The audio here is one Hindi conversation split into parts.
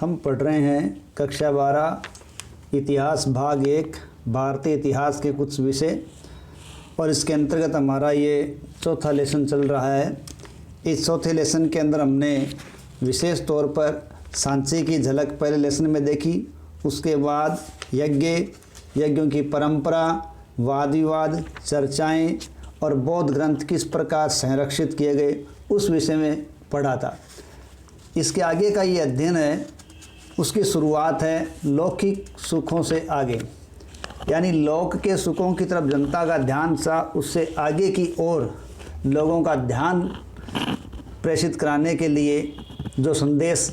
हम पढ़ रहे हैं कक्षा 12 इतिहास भाग 1 भारतीय इतिहास के कुछ विषय, और इसके अंतर्गत हमारा ये चौथा लेसन चल रहा है। इस चौथे लेसन के अंदर हमने विशेष तौर पर सांची की झलक पहले लेसन में देखी, उसके बाद यज्ञों की परंपरा, वाद विवाद, चर्चाएँ और बौद्ध ग्रंथ किस प्रकार संरक्षित किए गए उस विषय में पढ़ा था। इसके आगे का ये अध्ययन है, उसकी शुरुआत है लौकिक सुखों से आगे, यानी लोक के सुखों की तरफ जनता का ध्यान सा उससे आगे की ओर लोगों का ध्यान प्रेषित कराने के लिए जो संदेश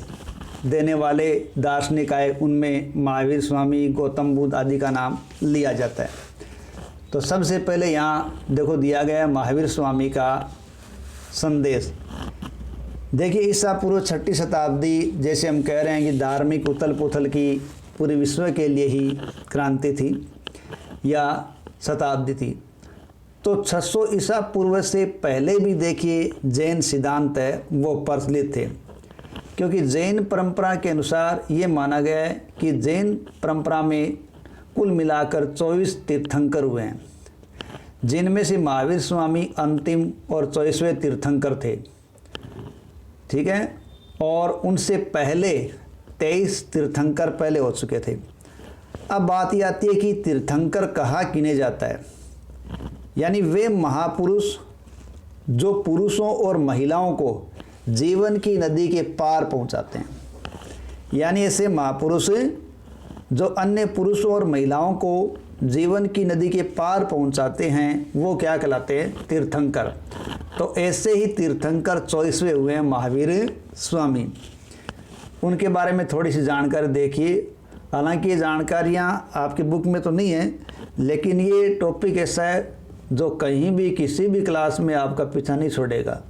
देने वाले दार्शनिक आए, उनमें महावीर स्वामी, गौतम बुद्ध आदि का नाम लिया जाता है। तो सबसे पहले यहाँ देखो दिया गया महावीर स्वामी का संदेश। देखिए ईसा पूर्व 6वीं शताब्दी, जैसे हम कह रहे हैं कि धार्मिक उथल पुथल की पूरे विश्व के लिए ही क्रांति थी या शताब्दी थी, तो 600 ईसा पूर्व से पहले भी देखिए जैन सिद्धांत है वो प्रचलित थे, क्योंकि जैन परंपरा के अनुसार ये माना गया है कि जैन परंपरा में कुल मिलाकर 24 तीर्थंकर हुए हैं, जिनमें से महावीर स्वामी अंतिम और 24वें तीर्थंकर थे। ठीक है, और उनसे पहले 23 तीर्थंकर पहले हो चुके थे। अब बात ये आती है कि तीर्थंकर कहाँ गिने जाता है, यानी वे महापुरुष जो पुरुषों और महिलाओं को जीवन की नदी के पार पहुंचाते हैं, यानी ऐसे महापुरुष जो अन्य पुरुषों और महिलाओं को जीवन की नदी के पार पहुंचाते हैं, वो क्या कहलाते हैं? तीर्थंकर। तो ऐसे ही तीर्थंकर 24वें हुए हैं महावीर स्वामी। उनके बारे में थोड़ी सी जानकारी देखिए। हालांकि ये जानकारियाँ आपकी बुक में तो नहीं है, लेकिन ये टॉपिक ऐसा है जो कहीं भी किसी भी क्लास में आपका पीछा नहीं छोड़ेगा,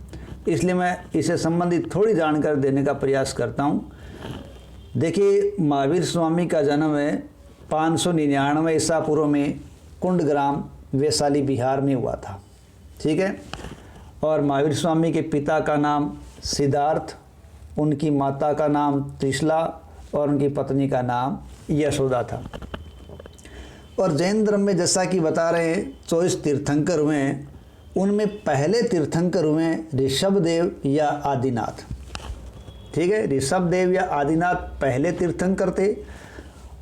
इसलिए मैं इसे संबंधित थोड़ी जानकारी देने का प्रयास करता हूँ। देखिए महावीर स्वामी का जन्म है 599 ईसा पूर्व में कुंडग्राम वैशाली बिहार में हुआ था। ठीक है, और महावीर स्वामी के पिता का नाम सिद्धार्थ, उनकी माता का नाम त्रिशला और उनकी पत्नी का नाम यशोदा था। और जैन धर्म में जैसा कि बता रहे हैं 24 तीर्थंकर हुए हैं, उनमें पहले तीर्थंकर हुए हैं ऋषभदेव या आदिनाथ। ठीक है, ऋषभदेव या आदिनाथ पहले तीर्थंकर थे,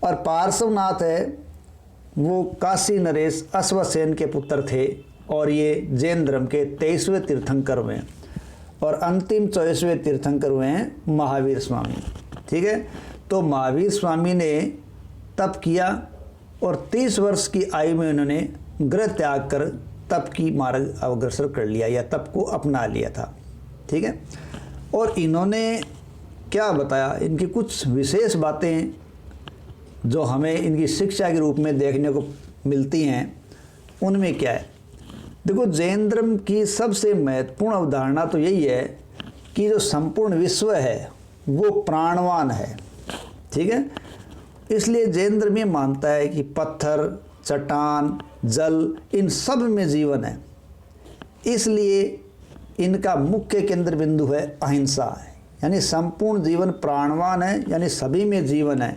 और पार्श्वनाथ है वो काशी नरेश अश्वसेन के पुत्र थे, और ये जैन धर्म के 23वें तीर्थंकर हुए हैं, और अंतिम 24वें तीर्थंकर हुए हैं महावीर स्वामी। ठीक है, तो महावीर स्वामी ने तप किया और 30 वर्ष की आयु में उन्होंने गृह त्याग कर तप की मार्ग अग्रसर कर लिया या तप को अपना लिया था। ठीक है, और इन्होंने क्या बताया, इनकी कुछ विशेष बातें जो हमें इनकी शिक्षा के रूप में देखने को मिलती हैं, उनमें क्या है? देखो जैन धर्म की सबसे महत्वपूर्ण अवधारणा तो यही है कि जो संपूर्ण विश्व है वो प्राणवान है। ठीक है, इसलिए जैन धर्म ये मानता है कि पत्थर, चट्टान, जल, इन सब में जीवन है। इसलिए इनका मुख्य केंद्र बिंदु है अहिंसा है, यानी संपूर्ण जीवन प्राणवान है, यानी सभी में जीवन है।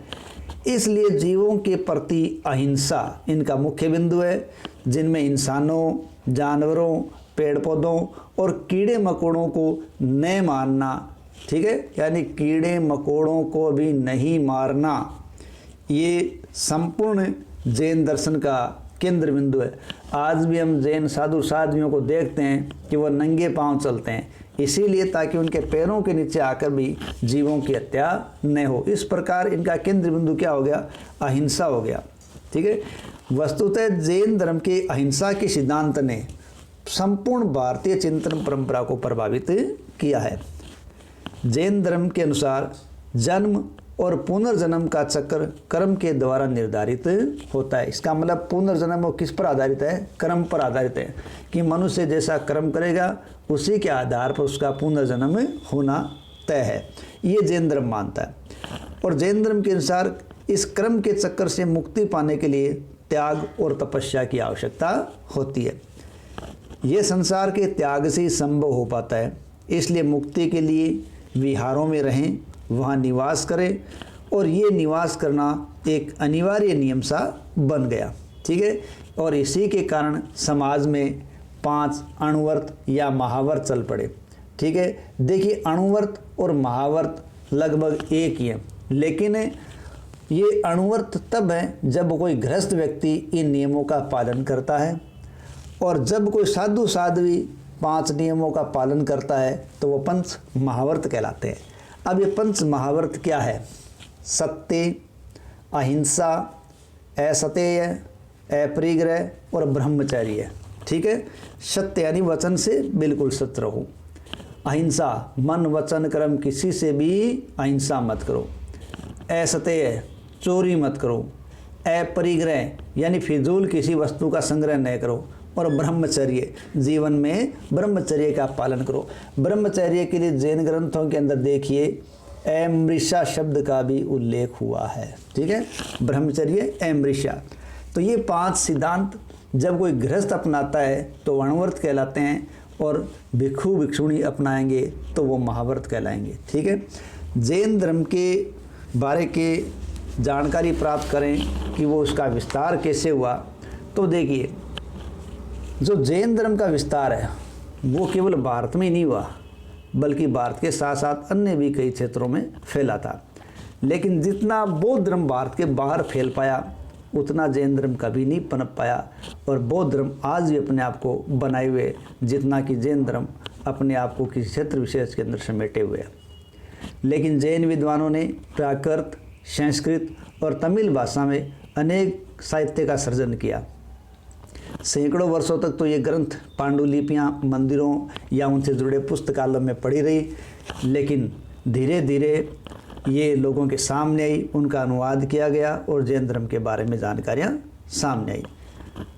इसलिए जीवों के प्रति अहिंसा इनका मुख्य बिंदु है, जिनमें इंसानों, जानवरों, पेड़ पौधों और कीड़े मकोड़ों को न मारना। ठीक है, यानी कीड़े मकोड़ों को भी नहीं मारना, ये संपूर्ण जैन दर्शन का केंद्र बिंदु है। आज भी हम जैन साधु साध्वियों को देखते हैं कि वो नंगे पांव चलते हैं, इसीलिए ताकि उनके पैरों के नीचे आकर भी जीवों की हत्या न हो। इस प्रकार इनका केंद्र बिंदु क्या हो गया? अहिंसा हो गया। ठीक है, वस्तुतः जैन धर्म के अहिंसा के सिद्धांत ने संपूर्ण भारतीय चिंतन परंपरा को प्रभावित किया है। जैन धर्म के अनुसार जन्म और पुनर्जन्म का चक्र कर्म के द्वारा निर्धारित होता है। इसका मतलब पुनर्जन्म वो किस पर आधारित है? कर्म पर आधारित है, कि मनुष्य जैसा कर्म करेगा उसी के आधार पर उसका पुनर्जन्म होना तय है। ये जैन धर्म मानता है, और जैन धर्म के अनुसार इस कर्म के चक्कर से मुक्ति पाने के लिए त्याग और तपस्या की आवश्यकता होती है। ये संसार के त्याग से ही संभव हो पाता है। इसलिए मुक्ति के लिए विहारों में रहें वहाँ निवास करे, और ये निवास करना एक अनिवार्य नियम सा बन गया। ठीक है, और इसी के कारण समाज में 5 अणुव्रत या महाव्रत चल पड़े। ठीक है, देखिए अणुव्रत और महाव्रत लगभग एक ही है, लेकिन ये अणुव्रत तब है जब कोई गृहस्थ व्यक्ति इन नियमों का पालन करता है, और जब कोई साधु साध्वी 5 नियमों का पालन करता है तो वो पंच महाव्रत कहलाते हैं। अब ये पंच महाव्रत क्या है? सत्य, अहिंसा, असतेय, अपरिग्रह और ब्रह्मचर्य। ठीक है, सत्य यानी वचन से बिल्कुल सत्य रहो। अहिंसा, मन वचन कर्म किसी से भी अहिंसा मत करो। असतेय, चोरी मत करो। अपरिग्रह यानी फिजूल किसी वस्तु का संग्रह न करो। और ब्रह्मचर्य, जीवन में ब्रह्मचर्य का पालन करो। ब्रह्मचर्य के लिए जैन ग्रंथों के अंदर देखिए अमृषा शब्द का भी उल्लेख हुआ है। ठीक है, ब्रह्मचर्य, अमृषा। तो ये 5 सिद्धांत जब कोई गृहस्थ अपनाता है तो अणुव्रत कहलाते हैं, और भिक्षु भिक्षुणी अपनाएंगे तो वो महाव्रत कहलाएंगे। ठीक है, जैन धर्म के बारे के जानकारी प्राप्त करें कि वो उसका विस्तार कैसे हुआ, तो देखिए जो जैन धर्म का विस्तार है वो केवल भारत में ही नहीं हुआ, बल्कि भारत के साथ साथ अन्य भी कई क्षेत्रों में फैला था। लेकिन जितना बौद्ध धर्म भारत के बाहर फैल पाया उतना जैन धर्म कभी नहीं पनप पाया, और बौद्ध धर्म आज भी अपने आप को बनाए हुए जितना कि जैन धर्म अपने आप को किसी क्षेत्र विशेष के अंदर समेटे हुए है। लेकिन जैन विद्वानों ने प्राकृत, संस्कृत और तमिल भाषा में अनेक साहित्य का सृजन किया। सैकड़ों वर्षों तक तो ये ग्रंथ पांडुलिपियाँ मंदिरों या उनसे जुड़े पुस्तकालयों में पड़ी रही, लेकिन धीरे धीरे ये लोगों के सामने आई, उनका अनुवाद किया गया और जैन धर्म के बारे में जानकारियाँ सामने आई।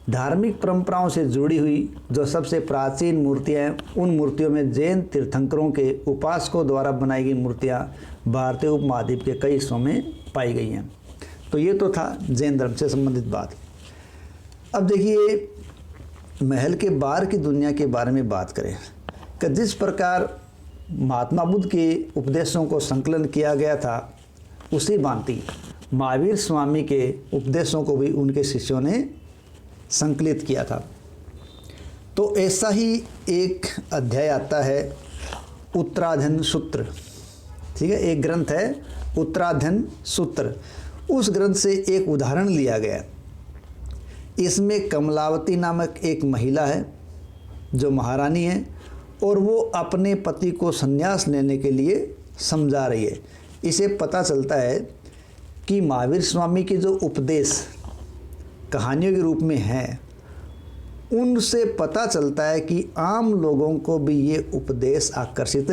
धार्मिक परंपराओं से जुड़ी हुई जो सबसे प्राचीन मूर्तियाँ हैं, उन मूर्तियों में जैन तीर्थंकरों के उपासकों द्वारा बनाई गई मूर्तियाँ भारतीय उपमहाद्वीप के कई हिस्सों में पाई गई हैं। तो ये तो था जैन धर्म से संबंधित बात। अब देखिए महल के बाहर की दुनिया के बारे में बात करें कि जिस प्रकार महात्मा बुद्ध के उपदेशों को संकलन किया गया था, उसी भांति महावीर स्वामी के उपदेशों को भी उनके शिष्यों ने संकलित किया था। तो ऐसा ही एक अध्याय आता है उत्तराधन सूत्र। ठीक है, एक ग्रंथ है उत्तराधन सूत्र। उस ग्रंथ से एक उदाहरण लिया गया। इसमें कमलावती नामक एक महिला है जो महारानी है, और वो अपने पति को संन्यास लेने के लिए समझा रही है। इसे पता चलता है कि महावीर स्वामी के जो उपदेश कहानियों के रूप में हैं, उनसे पता चलता है कि आम लोगों को भी ये उपदेश आकर्षित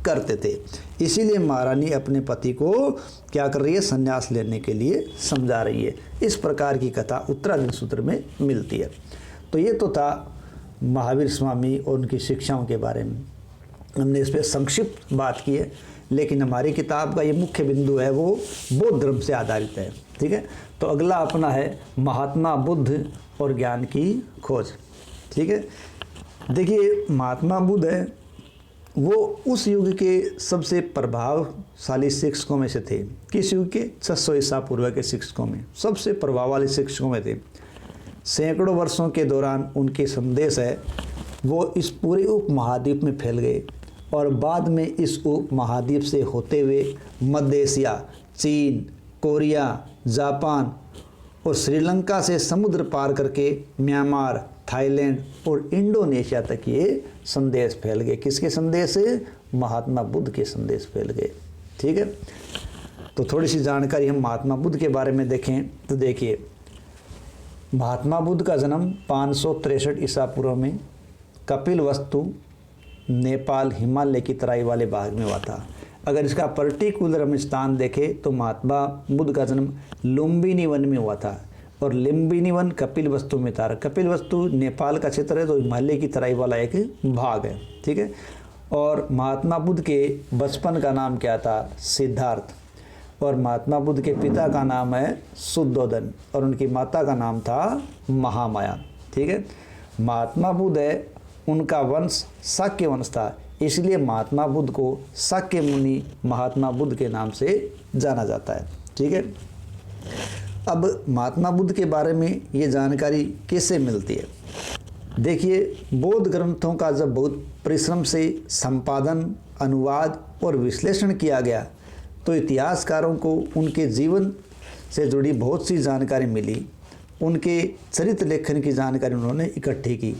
करते थे। इसीलिए महारानी अपने पति को क्या कर रही है? संन्यास लेने के लिए समझा रही है। इस प्रकार की कथा उत्तराधन सूत्र में मिलती है। तो ये तो था महावीर स्वामी और उनकी शिक्षाओं के बारे में। हमने इस पर संक्षिप्त बात की है, लेकिन हमारी किताब का ये मुख्य बिंदु है वो बौद्ध धर्म से आधारित है। ठीक है, तो अगला अपना है महात्मा बुद्ध और ज्ञान की खोज। ठीक है, देखिए महात्मा बुद्ध है वो उस युग के सबसे प्रभावशाली शिक्षकों में से थे। किस युग के? 600 ईसा पूर्व के शिक्षकों में सबसे प्रभावशाली शिक्षकों में थे। सैकड़ों वर्षों के दौरान उनके संदेश है वो इस पूरे उपमहाद्वीप में फैल गए, और बाद में इस उपमहाद्वीप से होते हुए मध्य एशिया, चीन, कोरिया, जापान और श्रीलंका से समुद्र पार करके म्यांमार, थाईलैंड और इंडोनेशिया तक ये संदेश फैल गए। किसके संदेश? महात्मा बुद्ध के संदेश फैल गए। ठीक है, तो थोड़ी सी जानकारी हम महात्मा बुद्ध के बारे में देखें तो देखिए महात्मा बुद्ध का जन्म 563 ईसा पूर्व में कपिलवस्तु, नेपाल, हिमालय की तराई वाले भाग में हुआ था। अगर इसका पर्टिकुलर हम स्थान देखें तो महात्मा बुद्ध का जन्म लुम्बिनी वन में हुआ था, और लुम्बिनी वन कपिलवस्तु में था। कपिलवस्तु नेपाल का क्षेत्र है, तो हिमालय की तराई वाला एक भाग है। ठीक है, और महात्मा बुद्ध के बचपन का नाम क्या था? सिद्धार्थ। और महात्मा बुद्ध के पिता का नाम है शुद्धोधन, और उनकी माता का नाम था महामाया। ठीक है, महात्मा बुद्ध है उनका वंश शाक्य वंश था, इसलिए महात्मा बुद्ध को शाक्य मुनि महात्मा बुद्ध के नाम से जाना जाता है। ठीक है, अब महात्मा बुद्ध के बारे में ये जानकारी कैसे मिलती है? देखिए, बौद्ध ग्रंथों का जब बहुत परिश्रम से संपादन, अनुवाद और विश्लेषण किया गया तो इतिहासकारों को उनके जीवन से जुड़ी बहुत सी जानकारी मिली। उनके चरित्र लेखन की जानकारी उन्होंने इकट्ठी की।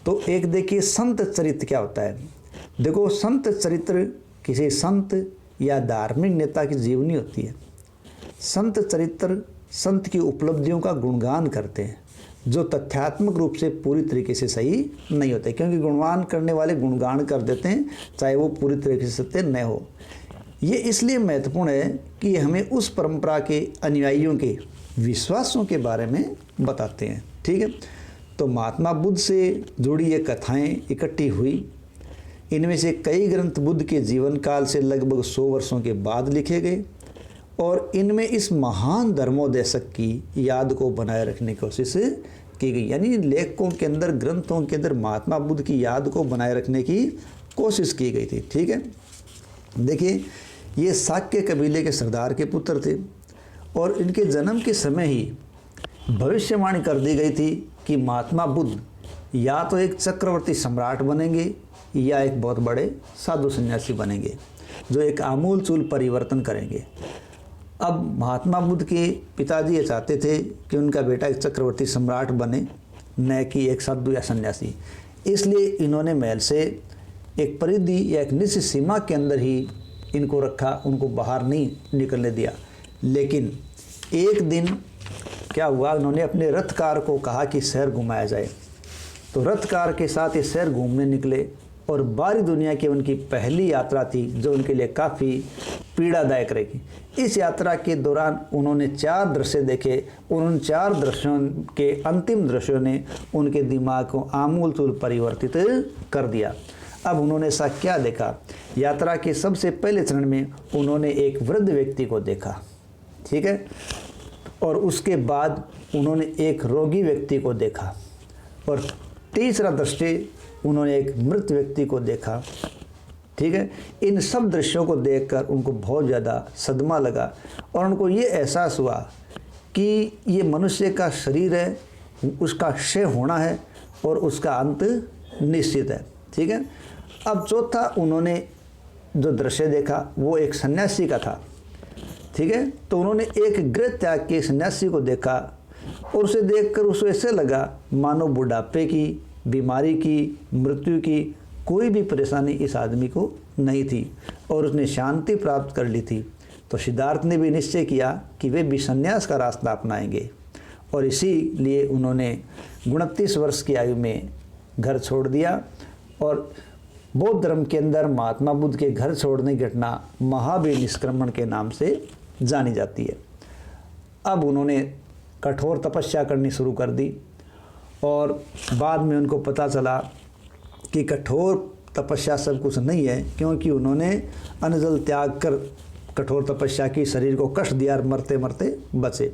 तो एक देखिए, संत चरित्र क्या होता है। देखो, संत चरित्र किसी संत या धार्मिक नेता की जीवनी होती है। संत चरित्र संत की उपलब्धियों का गुणगान करते हैं, जो तथ्यात्मक रूप से पूरी तरीके से सही नहीं होते, क्योंकि गुणगान करने वाले गुणगान कर देते हैं चाहे वो पूरी तरीके से सत्य न हो। ये इसलिए महत्वपूर्ण है कि हमें उस परंपरा के अनुयायियों के विश्वासों के बारे में बताते हैं। ठीक है, तो महात्मा बुद्ध से जुड़ी ये कथाएं इकट्ठी हुई। इनमें से कई ग्रंथ बुद्ध के जीवन काल से लगभग 100 वर्षों के बाद लिखे गए और इनमें इस महान धर्मोपदेशक की याद को बनाए रखने की कोशिश की गई। यानी लेखकों के अंदर, ग्रंथों के अंदर महात्मा बुद्ध की याद को बनाए रखने की कोशिश की गई थी। ठीक है, देखिए, ये शाक्य कबीले के सरदार के पुत्र थे और इनके जन्म के समय ही भविष्यवाणी कर दी गई थी कि महात्मा बुद्ध या तो एक चक्रवर्ती सम्राट बनेंगे या एक बहुत बड़े साधु सन्यासी बनेंगे, जो एक आमूलचूल परिवर्तन करेंगे। अब महात्मा बुद्ध के पिताजी ये चाहते थे कि उनका बेटा एक चक्रवर्ती सम्राट बने, न कि एक साधु या सन्यासी। इसलिए इन्होंने महल से एक परिधि या एक निश्चित सीमा के अंदर ही इनको रखा, उनको बाहर नहीं निकलने दिया। लेकिन एक दिन क्या हुआ, उन्होंने अपने रथकार को कहा कि शहर घुमाया जाए। तो रथकार के साथ ये शहर घूमने निकले और बाहरी दुनिया की उनकी पहली यात्रा थी, जो उनके लिए काफ़ी पीड़ादायक रही। इस यात्रा के दौरान उन्होंने 4 दृश्य देखे। उन 4 दृश्यों के अंतिम दृश्यों ने उनके दिमाग को आमूलचूल परिवर्तित कर दिया। अब उन्होंने ऐसा क्या देखा? यात्रा के सबसे पहले चरण में उन्होंने एक वृद्ध व्यक्ति को देखा, ठीक है, और उसके बाद उन्होंने एक रोगी व्यक्ति को देखा और तीसरा दृष्टि उन्होंने एक मृत व्यक्ति को देखा। ठीक है, इन सब दृश्यों को देखकर उनको बहुत ज़्यादा सदमा लगा और उनको ये एहसास हुआ कि ये मनुष्य का शरीर है, उसका क्षय होना है और उसका अंत निश्चित है। ठीक है, अब चौथा उन्होंने जो दृश्य देखा वो एक सन्यासी का था। ठीक है, तो उन्होंने एक गृह त्याग के सन्यासी को देखा और उसे देखकर उसको ऐसे लगा मानो बुढ़ापे की, बीमारी की, मृत्यु की कोई भी परेशानी इस आदमी को नहीं थी और उसने शांति प्राप्त कर ली थी। तो सिद्धार्थ ने भी निश्चय किया कि वे भी संन्यास का रास्ता अपनाएंगे और इसीलिए उन्होंने 29 वर्ष की आयु में घर छोड़ दिया। और बौद्ध धर्म के अंदर महात्मा बुद्ध के घर छोड़ने की घटना महावीर निष्क्रमण के नाम से जानी जाती है। अब उन्होंने कठोर तपस्या करनी शुरू कर दी और बाद में उनको पता चला कि कठोर तपस्या सब कुछ नहीं है, क्योंकि उन्होंने अन्न जल त्याग कर कठोर तपस्या की, शरीर को कष्ट दिया और मरते मरते बचे।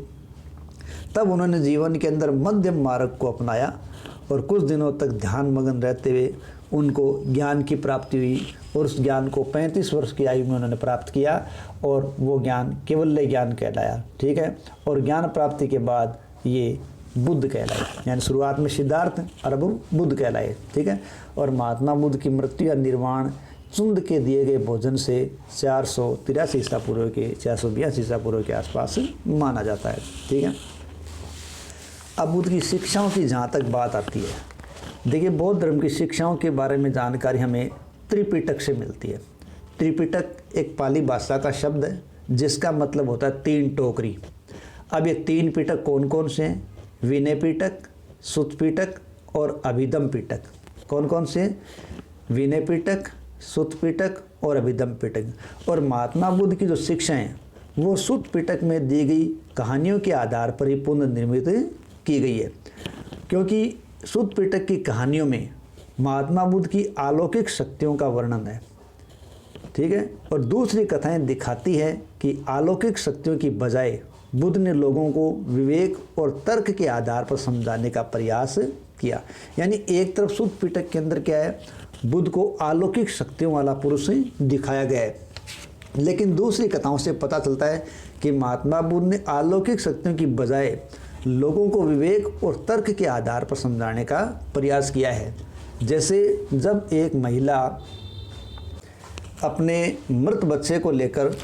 तब उन्होंने जीवन के अंदर मध्यम मार्ग को अपनाया और कुछ दिनों तक ध्यान मगन रहते हुए उनको ज्ञान की प्राप्ति हुई और उस ज्ञान को 35 वर्ष की आयु में उन्होंने प्राप्त किया और वो ज्ञान केवल्य ज्ञान कहलाया। ठीक है, और ज्ञान प्राप्ति के बाद ये बुद्ध कहलाए, यानी शुरुआत में सिद्धार्थ और अब बुद्ध कहलाए। ठीक है, और महात्मा बुद्ध की मृत्यु या निर्वाण चुंद के दिए गए भोजन से 483 ईसा पूर्व के 482 ईसा पूर्व के आसपास माना जाता है। ठीक है, अब बुद्ध की शिक्षाओं की जहाँ तक बात आती है, देखिए बौद्ध धर्म की शिक्षाओं के बारे में जानकारी हमें त्रिपिटक से मिलती है। त्रिपिटक एक पाली भाषा का शब्द है जिसका मतलब होता है 3 टोकरी। अब ये 3 पिटक कौन कौन से हैं? विनय पिटक, सुत्त पिटक और अभिधम पिटक। कौन कौन से? विनय पिटक, सुत्त पिटक और अभिधम पिटक। और महात्मा बुद्ध की जो शिक्षाएं हैं वो सुत्त पिटक में दी गई कहानियों के आधार पर ही पुनर्निर्मित की गई है, क्योंकि सुत्त पिटक की कहानियों में महात्मा बुद्ध की अलौकिक शक्तियों का वर्णन है। ठीक है, और दूसरी कथाएं दिखाती है कि अलौकिक शक्तियों की बजाय बुद्ध ने लोगों को विवेक और तर्क के आधार पर समझाने का प्रयास किया। यानी एक तरफ सुत्त पिटक के अंदर क्या है, बुद्ध को अलौकिक शक्तियों वाला पुरुष दिखाया गया है, लेकिन दूसरी कथाओं से पता चलता है कि महात्मा बुद्ध ने अलौकिक शक्तियों की बजाय लोगों को विवेक और तर्क के आधार पर समझाने का प्रयास किया है। जैसे जब एक महिला अपने मृत बच्चे को लेकर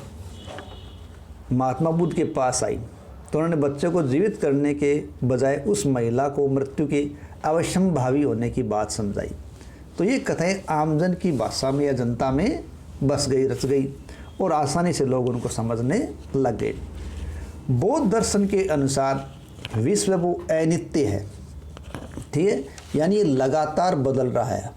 महात्मा बुद्ध के पास आई तो उन्होंने बच्चे को जीवित करने के बजाय उस महिला को मृत्यु के अवश्यंभावी होने की बात समझाई। तो ये कथाएं आमजन की भाषा में या जनता में बस गई, रच गई और आसानी से लोग उनको समझने लग गए। बौद्ध दर्शन के अनुसार विश्व वो अनित्य है, ठीक है, यानी ये लगातार बदल रहा है।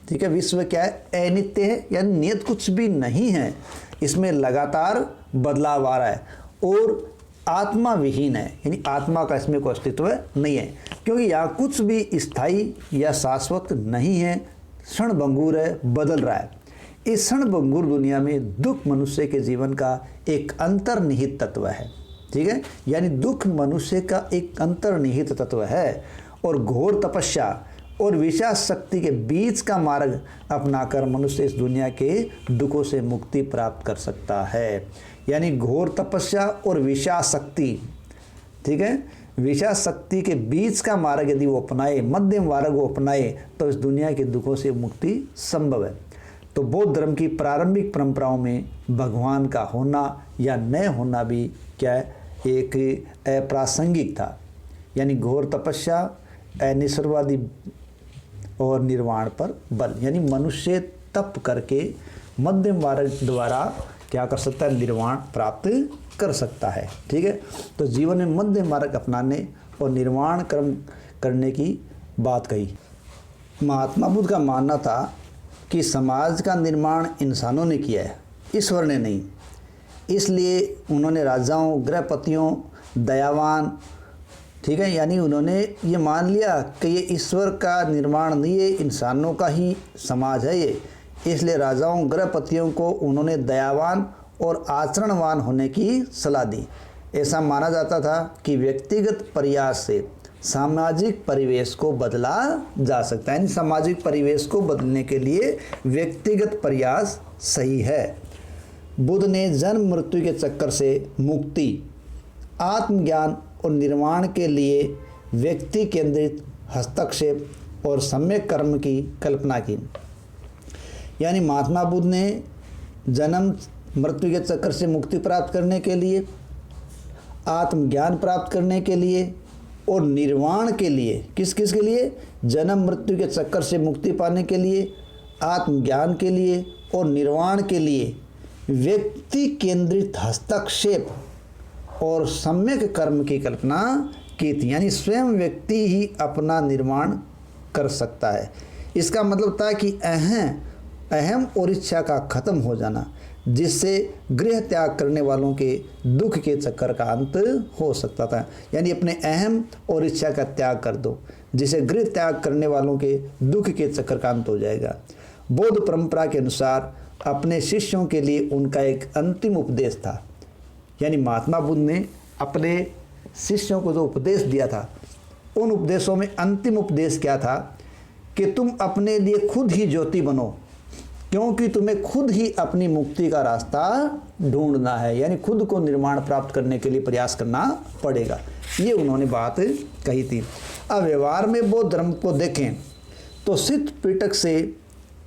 ठीक है, विश्व क्या है, अनित्य है, यानी नियत कुछ भी नहीं है, इसमें लगातार बदलाव आ रहा है और आत्मा विहीन है, यानी आत्मा का इसमें कोई अस्तित्व नहीं है, क्योंकि यहाँ कुछ भी स्थायी या शाश्वत नहीं है, क्षणभंगुर है, बदल रहा है। इस क्षणभंगुर दुनिया में दुख मनुष्य के जीवन का एक अंतर्निहित तत्व है। ठीक है, यानी दुख मनुष्य का एक अंतर्निहित तत्व है और घोर तपस्या और विशेष शक्ति के बीच का मार्ग अपनाकर मनुष्य इस दुनिया के दुखों से मुक्ति प्राप्त कर सकता है। यानी घोर तपस्या और विशेष शक्ति, ठीक है, विशेष शक्ति के बीच का मार्ग यदि वो अपनाए, मध्यम मार्ग वो अपनाए, तो इस दुनिया के दुखों से मुक्ति संभव है। तो बौद्ध धर्म की प्रारंभिक परंपराओं में भगवान का होना या न होना भी क्या है, एक अप्रासंगिक था। यानी घोर तपस्या, अनिश्वरवादी और निर्वाण पर बल, यानी मनुष्य तप करके मध्यम मार्ग द्वारा क्या कर सकता है, निर्वाण प्राप्त कर सकता है। ठीक है, तो जीवन में मध्यम मार्ग अपनाने और निर्वाण कर्म करने की बात कही। महात्मा बुद्ध का मानना था कि समाज का निर्माण इंसानों ने किया है, ईश्वर ने नहीं। इसलिए उन्होंने राजाओं, गृहपतियों, दयावान, ठीक है, यानी उन्होंने ये मान लिया कि ये ईश्वर का निर्माण नहीं है, इंसानों का ही समाज है ये। इसलिए राजाओं, गृहपतियों को उन्होंने दयावान और आचरणवान होने की सलाह दी। ऐसा माना जाता था कि व्यक्तिगत प्रयास से सामाजिक परिवेश को बदला जा सकता है, यानी सामाजिक परिवेश को बदलने के लिए व्यक्तिगत प्रयास सही है। बुद्ध ने जन्म मृत्यु के चक्कर से मुक्ति, आत्मज्ञान और निर्माण के लिए व्यक्ति केंद्रित हस्तक्षेप और सम्यक कर्म की कल्पना की। यानी महात्मा बुद्ध ने जन्म मृत्यु के चक्कर से मुक्ति प्राप्त करने के लिए, आत्मज्ञान प्राप्त करने के लिए और निर्वाण के लिए, किस किस के लिए, जन्म मृत्यु के चक्कर से मुक्ति पाने के लिए, आत्मज्ञान के लिए और निर्वाण के लिए व्यक्ति केंद्रित हस्तक्षेप और सम्यक कर्म की कल्पना की थी। यानी स्वयं व्यक्ति ही अपना निर्माण कर सकता है। इसका मतलब था कि अहम और इच्छा का खत्म हो जाना, जिससे गृह त्याग करने वालों के दुख के चक्कर का अंत हो सकता था। यानी अपने अहम और इच्छा का त्याग कर दो, जिससे गृह त्याग करने वालों के दुख के चक्कर का अंत हो जाएगा। बौद्ध परंपरा के अनुसार अपने शिष्यों के लिए उनका एक अंतिम उपदेश था। यानी महात्मा बुद्ध ने अपने शिष्यों को जो उपदेश दिया था, उन उपदेशों में अंतिम उपदेश क्या था कि तुम अपने लिए खुद ही ज्योति बनो, क्योंकि तुम्हें खुद ही अपनी मुक्ति का रास्ता ढूंढना है। यानी खुद को निर्माण प्राप्त करने के लिए प्रयास करना पड़ेगा, ये उन्होंने बात कही थी। अब व्यवहार में बौद्ध धर्म को देखें तो सिद्ध पिटक से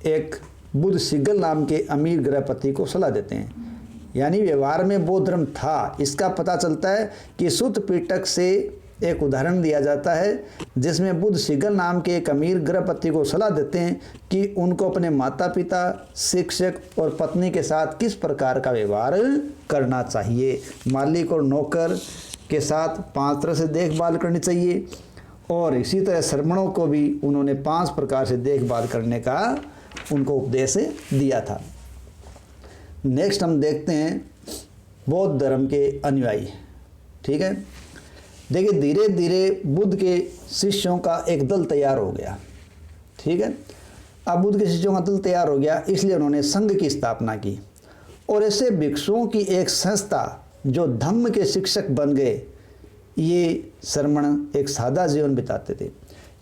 एक बुद्ध सिगल नाम के अमीर गृहपति को सलाह देते हैं। यानी व्यवहार में बौद्ध धर्म था, इसका पता चलता है कि सुत्त पिटक से एक उदाहरण दिया जाता है जिसमें बुद्ध सिगल नाम के एक अमीर गृहपति को सलाह देते हैं कि उनको अपने माता पिता, शिक्षक और पत्नी के साथ किस प्रकार का व्यवहार करना चाहिए। मालिक और नौकर के साथ 5 तरह से देखभाल करनी चाहिए और इसी तरह श्रमणों को भी उन्होंने 5 प्रकार से देखभाल करने का उनको उपदेश दिया था। नेक्स्ट हम देखते हैं बौद्ध धर्म के अनुयायी। ठीक है, देखिए धीरे धीरे बुद्ध के शिष्यों का एक दल तैयार हो गया। ठीक है, अब बुद्ध के शिष्यों का दल तैयार हो गया, इसलिए उन्होंने संघ की स्थापना की और ऐसे भिक्षुओं की एक संस्था जो धम्म के शिक्षक बन गए। ये श्रमण एक सादा जीवन बिताते थे,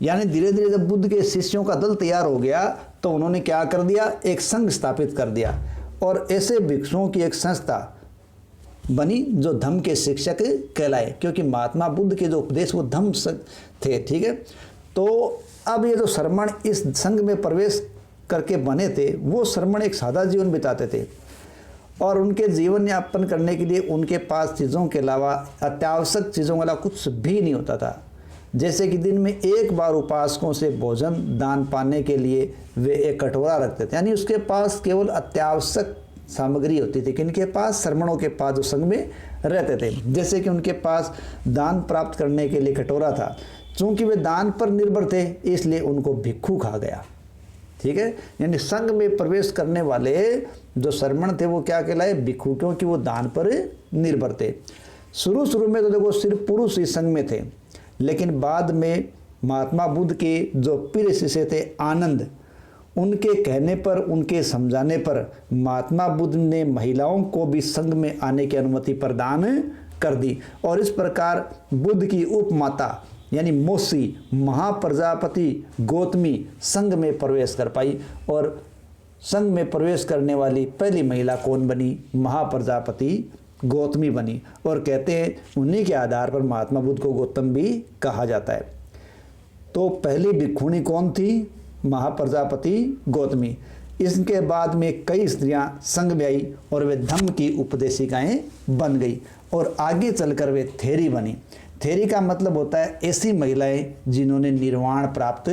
यानी धीरे धीरे जब बुद्ध के शिष्यों का दल तैयार हो गया तो उन्होंने क्या कर दिया, एक संघ स्थापित कर दिया और ऐसे भिक्षुओं की एक संस्था बनी जो धम्म के शिक्षक कहलाए, क्योंकि महात्मा बुद्ध के जो उपदेश वो धम्म थे। ठीक है, तो अब ये जो श्रमण इस संघ में प्रवेश करके बने थे, वो श्रमण एक सादा जीवन बिताते थे और उनके जीवन यापन करने के लिए उनके पास चीज़ों के अलावा, अत्यावश्यक चीज़ों के अलावा कुछ भी नहीं होता था। जैसे कि दिन में एक बार उपासकों से भोजन दान पाने के लिए वे एक कटोरा रखते थे, यानी उसके पास केवल अत्यावश्यक सामग्री होती थी। किनके पास? श्रमणों के पास, जो संघ में रहते थे। जैसे कि उनके पास दान प्राप्त करने के लिए कटोरा था, चूंकि वे दान पर निर्भर थे इसलिए उनको भिक्षु कहा गया। ठीक है, यानी संघ में प्रवेश करने वाले जो श्रमण थे वो क्या कहलाए? भिक्षु, क्योंकि वो दान पर निर्भर थे। शुरू में तो देखो सिर्फ पुरुष ही संघ में थे, लेकिन बाद में महात्मा बुद्ध के जो प्रिय शिष्य थे आनंद, उनके कहने पर, उनके समझाने पर महात्मा बुद्ध ने महिलाओं को भी संघ में आने की अनुमति प्रदान कर दी और इस प्रकार बुद्ध की उपमाता यानी मौसी महाप्रजापति गौतमी संघ में प्रवेश कर पाई और संघ में प्रवेश करने वाली पहली महिला कौन बनी? महाप्रजापति गौतमी बनी और कहते हैं उन्हीं के आधार पर महात्मा बुद्ध को गौतम भी कहा जाता है। तो पहली भिक्षुणी कौन थी? महाप्रजापति गौतमी। इसके बाद में कई स्त्रियां संघ में आई और वे धम्म की उपदेशिकाएं बन गई और आगे चलकर वे थेरी बनी। थेरी का मतलब होता है ऐसी महिलाएं जिन्होंने निर्वाण प्राप्त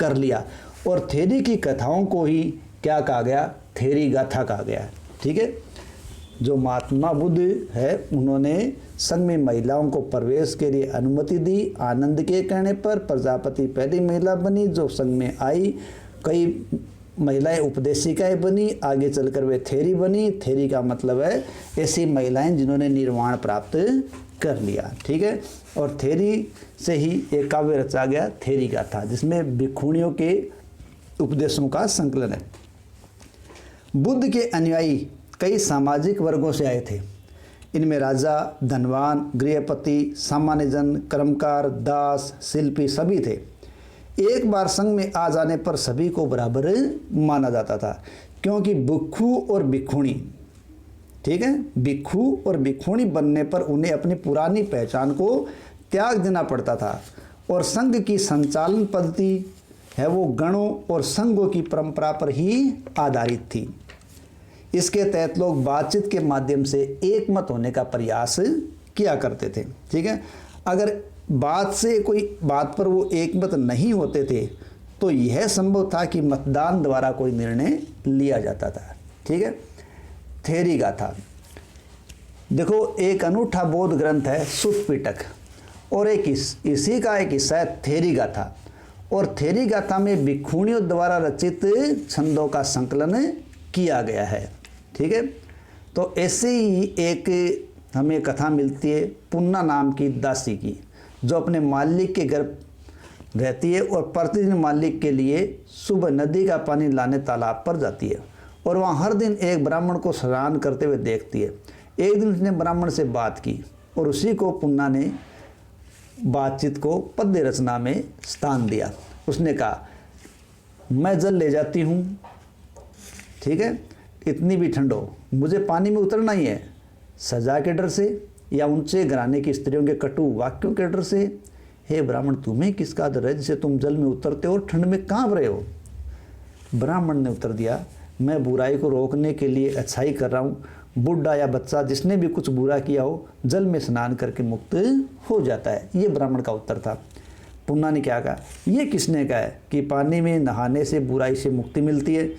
कर लिया और थेरी की कथाओं को ही क्या कहा गया? थेरी गाथा कहा गया। ठीक है, जो महात्मा बुद्ध है उन्होंने संघ में महिलाओं को प्रवेश के लिए अनुमति दी। आनंद के कहने पर प्रजापति पहली महिला बनी जो संघ में आई, कई महिलाएं उपदेशिकाएं बनी, आगे चलकर वे थेरी बनी। थेरी का मतलब है ऐसी महिलाएं जिन्होंने निर्वाण प्राप्त कर लिया। ठीक है, और थेरी से ही एक काव्य रचा गया थेरी गाथा, जिसमें भिक्षुणियों के उपदेशों का संकलन है। बुद्ध के अनुयायी कई सामाजिक वर्गों से आए थे। इनमें राजा, धनवान, गृहपति, सामान्य जन, कर्मकार, दास, शिल्पी सभी थे। एक बार संघ में आ जाने पर सभी को बराबर माना जाता था, क्योंकि भिक्षु और भिक्षुणी, ठीक है, भिक्षु और भिक्षुणी बनने पर उन्हें अपनी पुरानी पहचान को त्याग देना पड़ता था और संघ की संचालन पद्धति है वो गणों और संघों की परंपरा पर ही आधारित थी। इसके तहत लोग बातचीत के माध्यम से एकमत होने का प्रयास किया करते थे। ठीक है, अगर बात से कोई बात पर वो एकमत नहीं होते थे तो यह संभव था कि मतदान द्वारा कोई निर्णय लिया जाता था। ठीक है, थेरी गाथा देखो, एक अनूठा बौद्ध ग्रंथ है सुत्त पिटक और एक इसी का एक हिस्सा है थेरी गाथा और थेरी गाथा में भिक्षुणियों द्वारा रचित छंदों का संकलन किया गया है। ठीक है, तो ऐसे ही एक हमें कथा मिलती है पुन्ना नाम की दासी की, जो अपने मालिक के घर रहती है और प्रतिदिन मालिक के लिए सुबह नदी का पानी लाने तालाब पर जाती है और वहाँ हर दिन एक ब्राह्मण को स्नान करते हुए देखती है। एक दिन उसने ब्राह्मण से बात की और उसी को पुन्ना ने बातचीत को पद्य रचना में स्थान दिया। उसने कहा, मैं जल ले जाती हूँ, ठीक है, इतनी भी ठंड हो, मुझे पानी में उतरना ही है, सजा के डर से या ऊंचे घराने की स्त्रियों के कटु वाक्यों के डर से। हे ब्राह्मण, तुम्हें किसका डर है जिसे तुम जल में उतरते हो और ठंड में कांप रहे हो? ब्राह्मण ने उत्तर दिया, मैं बुराई को रोकने के लिए अच्छाई कर रहा हूँ। बुढ़ा या बच्चा जिसने भी कुछ बुरा किया हो जल में स्नान करके मुक्त हो जाता है। ये ब्राह्मण का उत्तर था। पुन्ना ने क्या कहा, ये किसने कहा है कि पानी में नहाने से बुराई से मुक्ति मिलती है?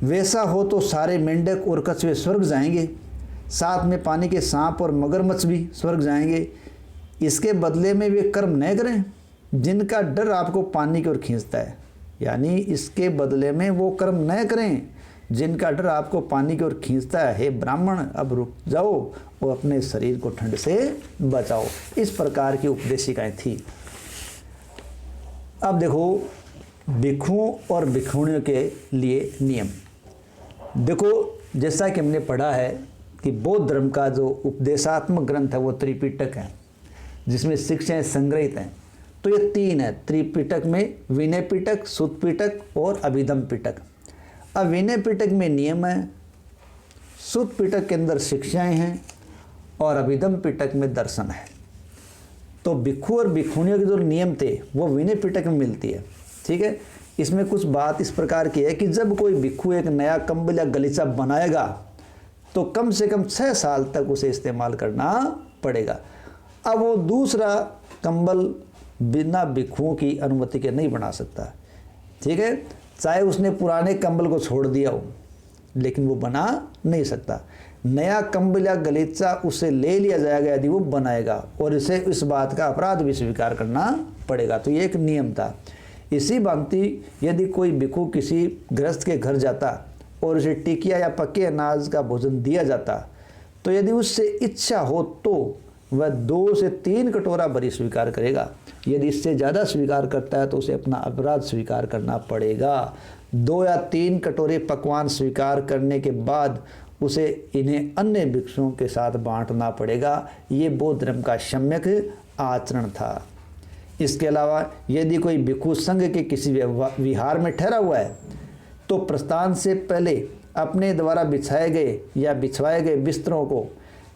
वैसा हो तो सारे मेंढक और कछुए स्वर्ग जाएंगे, साथ में पानी के सांप और मगरमच्छ भी स्वर्ग जाएंगे। इसके बदले में वे कर्म न करें जिनका डर आपको पानी की ओर खींचता है, यानी इसके बदले में वो कर्म न करें जिनका डर आपको पानी की ओर खींचता है। हे ब्राह्मण, अब रुक जाओ और अपने शरीर को ठंड से बचाओ। इस प्रकार की उपदेशिकाएं थी। अब देखो भिक्षुओं और भिक्षुणियों के लिए नियम। देखो, जैसा कि हमने पढ़ा है कि बौद्ध धर्म का जो उपदेशात्मक ग्रंथ है वो त्रिपिटक है, जिसमें शिक्षाएं संग्रहित हैं। तो ये 3 है त्रिपिटक में, विनय पिटक, सुत पिटक और अभिधम पिटक। अब विनय पिटक में नियम है, सुत पिटक के अंदर शिक्षाएं हैं और अभिधम पिटक में दर्शन है। तो भिक्षु और भिक्षुणियों के जो नियम थे वो विनय पिटक में मिलती है। ठीक है, इसमें कुछ बात इस प्रकार की है कि जब कोई भिक्षु एक नया कंबल या गलीचा बनाएगा तो कम से कम 6 साल तक उसे इस्तेमाल करना पड़ेगा। अब वो दूसरा कंबल बिना भिक्षुओं की अनुमति के नहीं बना सकता। ठीक है, चाहे उसने पुराने कंबल को छोड़ दिया हो लेकिन वो बना नहीं सकता। नया कंबल या गलीचा उसे ले लिया जाएगा यदि वो बनाएगा और इसे इस बात का अपराध भी स्वीकार करना पड़ेगा। तो ये एक नियम था। इसी भांति यदि कोई भिक्षु किसी गृहस्थ के घर जाता और उसे टिकिया या पके अनाज का भोजन दिया जाता तो यदि उससे इच्छा हो तो वह 2 से 3 कटोरा भरी स्वीकार करेगा। यदि इससे ज़्यादा स्वीकार करता है तो उसे अपना अपराध स्वीकार करना पड़ेगा। 2 या 3 कटोरे पकवान स्वीकार करने के बाद उसे इन्हें अन्य भिक्षुओं के साथ बांटना पड़ेगा। ये बौद्ध धर्म का सम्यक आचरण था। इसके अलावा यदि कोई भिक्षु संघ के किसी विहार में ठहरा हुआ है तो प्रस्थान से पहले अपने द्वारा बिछाए गए या बिछवाए गए बिस्तरों को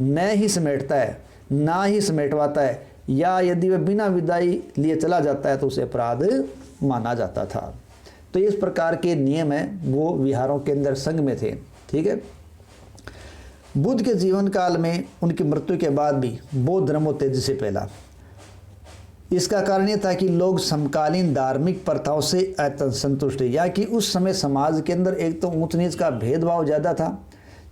न ही समेटता है ना ही समेटवाता है, या यदि वह बिना विदाई लिए चला जाता है तो उसे अपराध माना जाता था। तो इस प्रकार के नियम हैं वो विहारों के अंदर संघ में थे। ठीक है, बुद्ध के जीवन काल में उनकी मृत्यु के बाद भी बौद्ध धर्म तेजी से फैला। इसका कारण ये था कि लोग समकालीन धार्मिक प्रथाओं से असंतुष्ट थे, या कि उस समय समाज के अंदर एक तो ऊंच नीच का भेदभाव ज़्यादा था।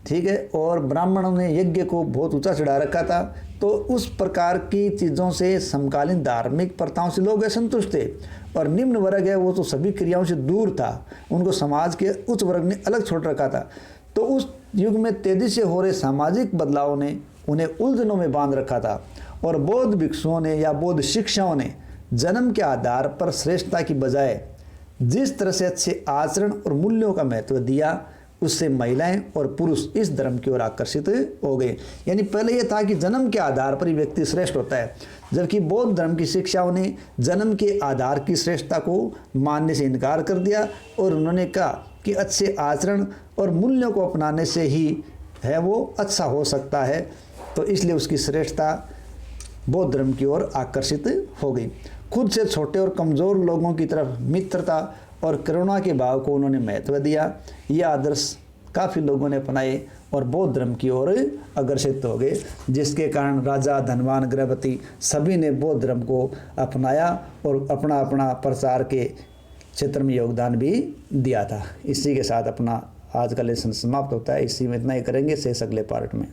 ठीक है, और ब्राह्मणों ने यज्ञ को बहुत ऊंचा चढ़ा रखा था। तो उस प्रकार की चीज़ों से, समकालीन धार्मिक प्रथाओं से लोग असंतुष्ट थे। और निम्न वर्ग है वो तो सभी क्रियाओं से दूर था, उनको समाज के उच्च वर्ग ने अलग छोड़ रखा था। तो उस युग में तेजी से हो रहे सामाजिक बदलाव ने उन्हें उलझनों में बांध रखा था। और बौद्ध भिक्षुओं ने या बौद्ध शिक्षाओं ने जन्म के आधार पर श्रेष्ठता की बजाय जिस तरह से अच्छे आचरण और मूल्यों का महत्व दिया, उससे महिलाएं और पुरुष इस धर्म की ओर आकर्षित हो गए। यानी पहले यह था कि जन्म के आधार पर ही व्यक्ति श्रेष्ठ होता है, जबकि बौद्ध धर्म की शिक्षाओं ने जन्म के आधार की श्रेष्ठता को मानने से इनकार कर दिया और उन्होंने कहा कि अच्छे आचरण और मूल्यों को अपनाने से ही है वो अच्छा हो सकता है। तो इसलिए उसकी श्रेष्ठता बौद्ध धर्म की ओर आकर्षित हो गई। खुद से छोटे और कमज़ोर लोगों की तरफ मित्रता और करुणा के भाव को उन्होंने महत्व दिया। यह आदर्श काफ़ी लोगों ने अपनाए और बौद्ध धर्म की ओर अग्रसित हो गए, जिसके कारण राजा, धनवान, गृहपति सभी ने बौद्ध धर्म को अपनाया और अपना अपना प्रचार के क्षेत्र में योगदान भी दिया था। इसी के साथ अपना आज का लेसन समाप्त होता है। इसी में इतना ही करेंगे, शेष अगले पार्ट में।